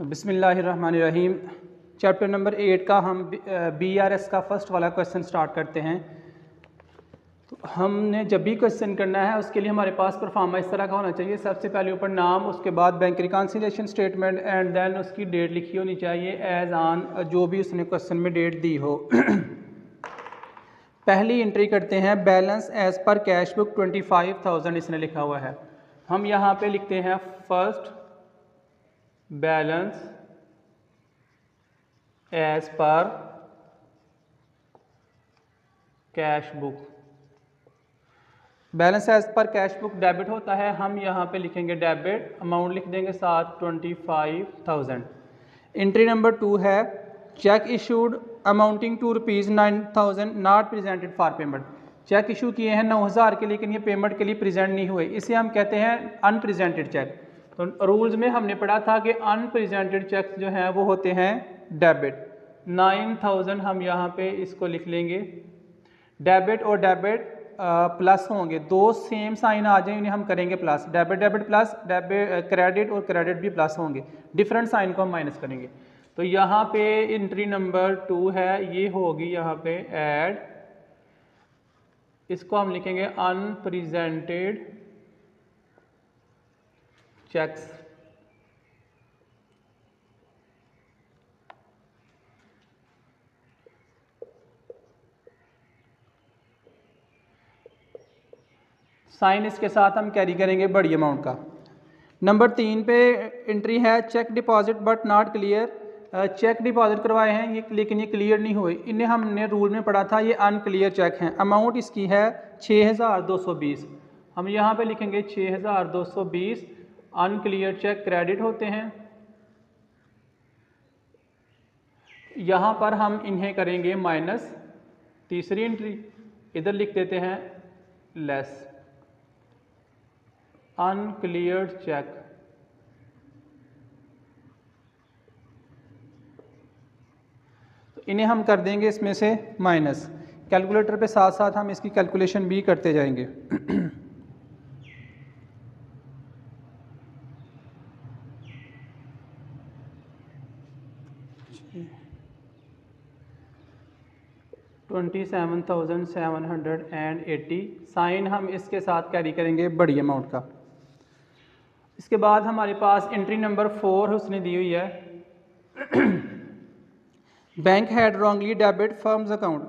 बिस्मिल्लाहिर्रहमानिर्रहीम। Chapter number 8 का हम BRS का फर्स्ट वाला क्वेश्चन स्टार्ट करते हैं। तो हमने जब भी क्वेश्चन करना है उसके लिए हमारे पास परफॉर्मा इस तरह का होना चाहिए। सबसे पहले ऊपर नाम, उसके बाद bank reconciliation statement and then उसकी डेट लिखी होनी चाहिए एज ऑन जो भी उसने क्वेश्चन में डेट दी हो। पहली एंट्री करते हैं, balance as per cash book 25,000 इसने लिखा हुआ है। हम यहाँ पे लिखते हैं first balance as per cash book. Balance as per cash book debit होता है, हम यहाँ पे लिखेंगे डेबिट, अमाउंट लिख देंगे साथ 25,000। एंट्री नंबर 2 है, cheque issued amounting to ₹9,000 not presented for payment. Cheque issue किए हैं 9,000 के, लेकिन ये पेमेंट के लिए प्रेजेंट नहीं हुए, इसे हम कहते हैं अनप्रेजेंटेड चेक। तो रूल्स में हमने पढ़ा था कि अनप्रेजेंटेड चेक जो हैं वो होते हैं डेबिट। 9,000 हम यहाँ पे इसको लिख लेंगे। डेबिट और डेबिट प्लस होंगे, दो सेम साइन आ जाए उन्हें हम करेंगे plus. Debit debit plus, debit credit और क्रेडिट भी प्लस होंगे, डिफरेंट साइन को हम माइनस करेंगे। तो यहाँ पे एंट्री नंबर 2 है, ये होगी यहाँ पे ऐड, इसको हम लिखेंगे अनप्रेजेंटेड चेक्स। साइन इसके साथ हम कैरी करेंगे बड़ी अमाउंट का। नंबर 3 पे एंट्री है, cheque deposit but not clear. Cheque deposit करवाए हैं ये, लेकिन ये क्लियर नहीं हुए। इन्हें हमने रूल में पढ़ा था, ये अनक्लियर चेक हैं। अमाउंट इसकी है 6,220, हम यहाँ पे लिखेंगे 6,220। अनक्लियर चेक क्रेडिट होते हैं, यहाँ पर हम इन्हें करेंगे माइनस। तीसरी एंट्री इधर लिख देते हैं लेस अनक्लियर चेक। तो इन्हें हम कर देंगे इसमें से माइनस। कैलकुलेटर पे साथ साथ हम इसकी कैलकुलेशन भी करते जाएंगे। $27,780 साइन हम इसके साथ कैरी करेंगे बड़ी अमाउंट का। इसके बाद हमारे पास एंट्री नंबर 4 उसने दी हुई है, bank had wrongly debit firms account.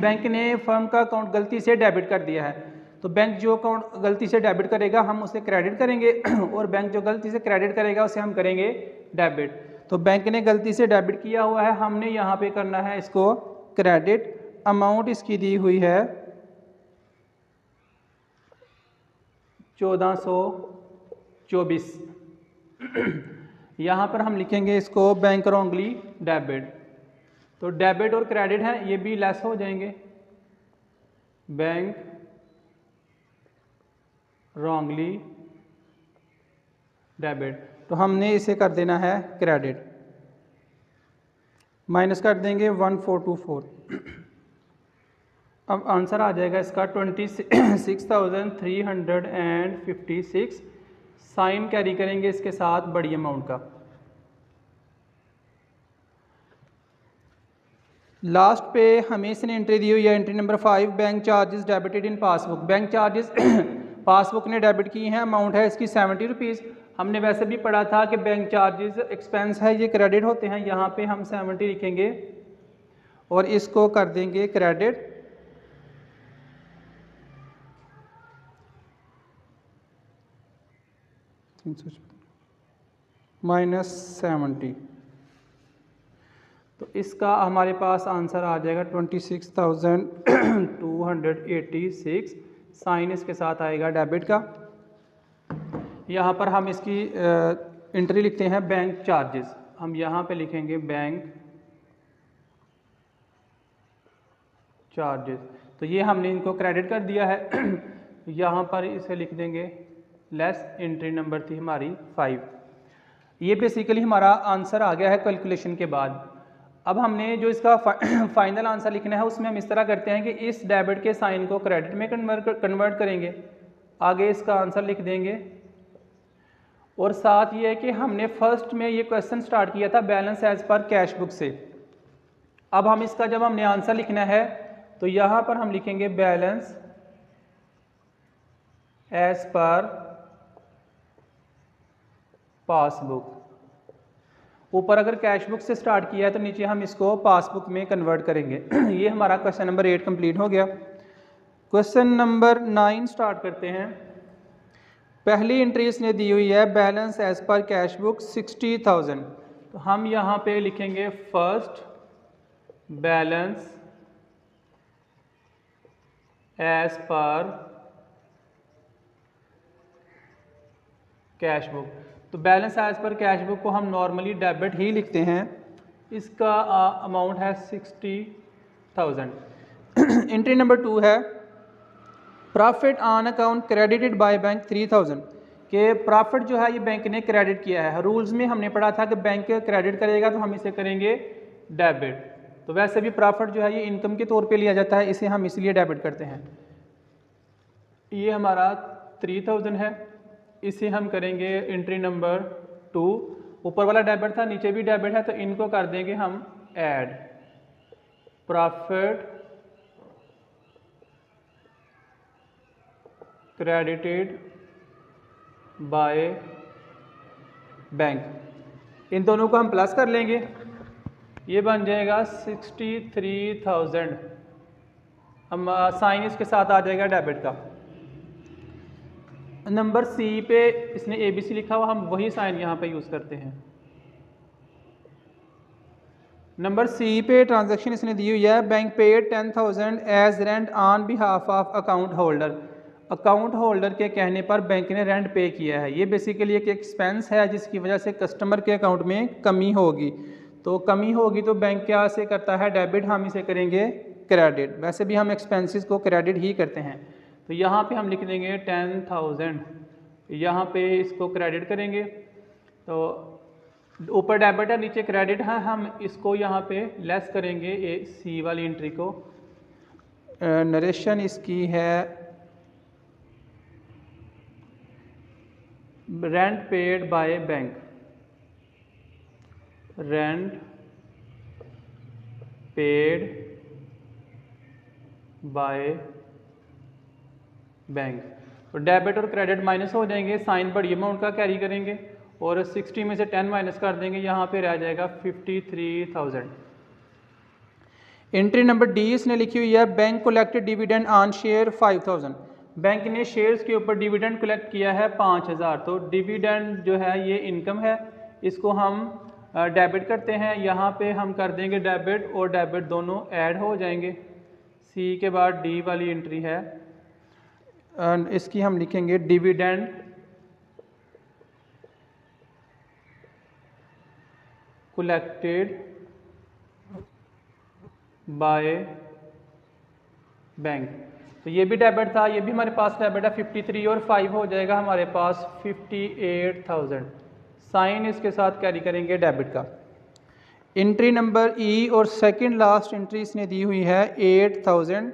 Bank ने फर्म का अकाउंट गलती से डेबिट कर दिया है। तो बैंक जो अकाउंट गलती से डेबिट करेगा हम उसे क्रेडिट करेंगे और बैंक जो गलती से क्रेडिट करेगा उसे हम करेंगे डेबिट। तो बैंक ने गलती से डेबिट किया हुआ है, हमने यहाँ पे करना है इसको क्रेडिट। अमाउंट इसकी दी हुई है 1,424। यहाँ पर हम लिखेंगे इसको बैंक रॉन्गली डेबिट। तो डेबिट और क्रेडिट है, ये भी लेस हो जाएंगे, बैंक रॉन्गली डेबिट। तो हमने इसे कर देना है क्रेडिट, माइनस कर देंगे 1,424। अब आंसर आ जाएगा इसका 26,356। साइन कैरी करेंगे इसके साथ बड़ी अमाउंट का। लास्ट पे हमें इसने एंट्री दी हुई है, entry number 5, bank charges debited in passbook. Bank charges passbook ने डेबिट की हैं, अमाउंट है इसकी 70 रुपीज़। हमने वैसे भी पढ़ा था कि बैंक चार्जेस एक्सपेंस है, ये क्रेडिट होते हैं, यहाँ पे हम 70 लिखेंगे और इसको कर देंगे क्रेडिट। -70। तो इसका हमारे पास आंसर आ जाएगा 26,286। साइन इसके साथ आएगा डेबिट का। यहाँ पर हम इसकी एंट्री लिखते हैं बैंक चार्जेस, हम यहाँ पे लिखेंगे बैंक चार्जेस। तो ये हमने इनको क्रेडिट कर दिया है, यहाँ पर इसे लिख देंगे लेस। एंट्री नंबर थी हमारी 5। ये बेसिकली हमारा आंसर आ गया है कैलकुलेशन के बाद। अब हमने जो इसका फाइनल आंसर लिखना है उसमें हम इस तरह करते हैं कि इस डेबिट के साइन को क्रेडिट में कन्वर्ट करेंगे, आगे इसका आंसर लिख देंगे और साथ ये है कि हमने फर्स्ट में ये क्वेश्चन स्टार्ट किया था balance as per cash book से। अब हम इसका जब हमने आंसर लिखना है तो यहाँ पर हम लिखेंगे बैलेंस एज पर पासबुक। ऊपर अगर कैश बुक से स्टार्ट किया है तो नीचे हम इसको पासबुक में कन्वर्ट करेंगे। ये हमारा क्वेश्चन नंबर 8 कंप्लीट हो गया। क्वेश्चन नंबर 9 स्टार्ट करते हैं। पहली एंट्री इसने दी हुई है balance as per cash book 60,000। तो हम यहाँ पे लिखेंगे first balance as per cash book. तो balance as per cash book को हम नॉर्मली डेबिट ही लिखते हैं। इसका अमाउंट है 60,000। एंट्री नंबर 2 है profit on account credited by bank 3,000 के प्रॉफिट जो है ये बैंक ने क्रेडिट किया है। रूल्स में हमने पढ़ा था कि बैंक क्रेडिट करेगा तो हम इसे करेंगे डेबिट। तो वैसे भी प्रॉफिट जो है ये इनकम के तौर पे लिया जाता है, इसे हम इसलिए डेबिट करते हैं। ये हमारा 3,000 है, इसे हम करेंगे एंट्री नंबर 2। ऊपर वाला डेबिट था, नीचे भी डेबिट है, तो इनको कर देंगे हम add. Profit credited by bank, इन दोनों को हम प्लस कर लेंगे, ये बन जाएगा 63,000। हम साइन इसके साथ आ जाएगा डेबिट का। नंबर सी पे इसने ABC लिखा हुआ, हम वही साइन यहाँ पे यूज़ करते हैं। नंबर सी पे ट्रांजैक्शन इसने दी हुई है bank paid 10,000 as rent on behalf of account holder. Account holder के कहने पर बैंक ने रेंट पे किया है। ये बेसिकली एक एक्सपेंस है जिसकी वजह से कस्टमर के अकाउंट में कमी होगी। तो कमी होगी तो बैंक क्या से करता है डेबिट, हम इसे करेंगे क्रेडिट। वैसे भी हम एक्सपेंसेस को क्रेडिट ही करते हैं। तो यहाँ पे हम लिख देंगे 10,000, यहाँ पे इसको क्रेडिट करेंगे। तो ऊपर डेबिट है नीचे क्रेडिट है, हम इसको यहाँ पे लेस करेंगे सी वाली एंट्री को। नरेशन इसकी है rent paid by bank, rent paid by bank. तो डेबिट और क्रेडिट माइनस हो जाएंगे, साइन बड़ी अमाउंट का कैरी करेंगे और 60 में से 10 माइनस कर देंगे, यहाँ पे रह जाएगा 53,000। एंट्री नंबर डी इसने लिखी हुई है bank collected dividend on share 5,000। Bank ने शेयर्स के ऊपर डिविडेंड कलेक्ट किया है 5,000। तो डिविडेंड जो है ये इनकम है, इसको हम डेबिट करते हैं। यहाँ पे हम कर देंगे डेबिट और डेबिट दोनों ऐड हो जाएंगे। सी के बाद डी वाली एंट्री है, इसकी हम लिखेंगे डिविडेंड कलेक्टेड बाय बैंक। तो ये भी डेबिट था, ये भी हमारे पास डेबिट है 53 और 5 हो जाएगा हमारे पास 58,000। साइन इसके साथ कैरी करेंगे डेबिट का। एंट्री नंबर ई और सेकंड लास्ट एंट्री इसने दी हुई है 8,000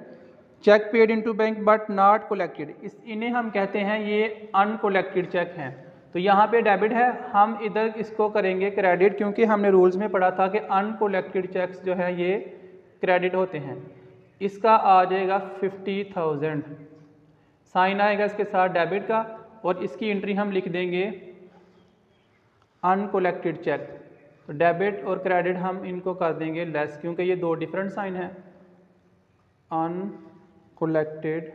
cheque paid into bank but not collected. इन्हें हम कहते हैं ये अनकोलेक्टेड चेक हैं। तो यहाँ पे डेबिट है, हम इधर इसको करेंगे क्रेडिट, क्योंकि हमने रूल्स में पढ़ा था कि अनकोलेक्टेड चेक्स जो है ये क्रेडिट होते हैं। इसका आ जाएगा 50,000, साइन आएगा इसके साथ डेबिट का और इसकी एंट्री हम लिख देंगे अनकोलेक्टेड चेक। तो डेबिट और क्रेडिट हम इनको कर देंगे लेस, क्योंकि ये दो डिफरेंट साइन हैं। Uncollected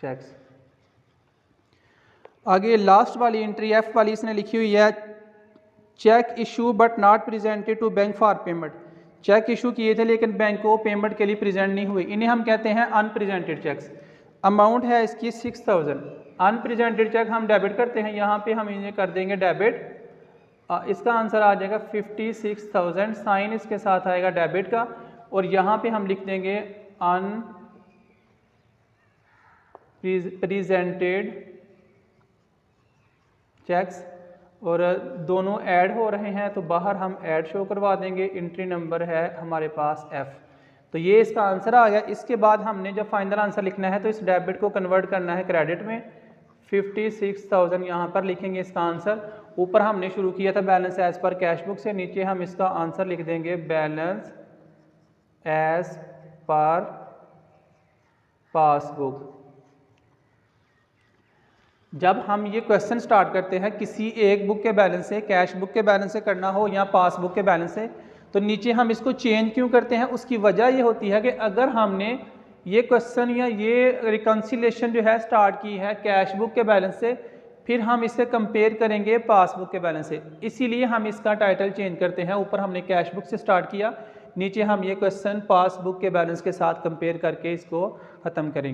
cheques. आगे लास्ट वाली एंट्री एफ वाली इसने लिखी हुई है cheque issue but not presented to bank for payment. Cheque issue किए थे लेकिन बैंक को पेमेंट के लिए प्रेजेंट नहीं हुए, इन्हें हम कहते हैं अनप्रेजेंटेड चेक्स। अमाउंट है इसकी 6,000। अनप्रेजेंटेड चेक हम डेबिट करते हैं, यहाँ पे हम इन्हें कर देंगे डेबिट। इसका आंसर आ जाएगा 56,000, साइन इसके साथ आएगा डेबिट का और यहाँ पे हम लिख देंगे अनप्रेजेंटेड चेक्स और दोनों ऐड हो रहे हैं तो बाहर हम ऐड शो करवा देंगे। एंट्री नंबर है हमारे पास एफ। तो ये इसका आंसर आ गया। इसके बाद हमने जब फाइनल आंसर लिखना है तो इस डेबिट को कन्वर्ट करना है क्रेडिट में। 56,000 यहाँ पर लिखेंगे इसका आंसर। ऊपर हमने शुरू किया था balance as per cash book से, नीचे हम इसका आंसर लिख देंगे बैलेंस एज पर पासबुक। जब हम ये क्वेश्चन स्टार्ट करते हैं किसी एक बुक के बैलेंस से, कैश बुक के बैलेंस से करना हो या पासबुक के बैलेंस से, तो नीचे हम इसको चेंज क्यों करते हैं? उसकी वजह ये होती है कि अगर हमने ये क्वेश्चन या ये रिकन्सिलेशन जो है स्टार्ट की है कैश बुक के बैलेंस से, फिर हम इसे कंपेयर करेंगे पासबुक के बैलेंस से, इसीलिए हम इसका टाइटल चेंज करते हैं। ऊपर हमने कैश बुक से स्टार्ट किया, नीचे हम ये क्वेश्चन पासबुक के बैलेंस के साथ कंपेयर करके इसको ख़त्म करेंगे।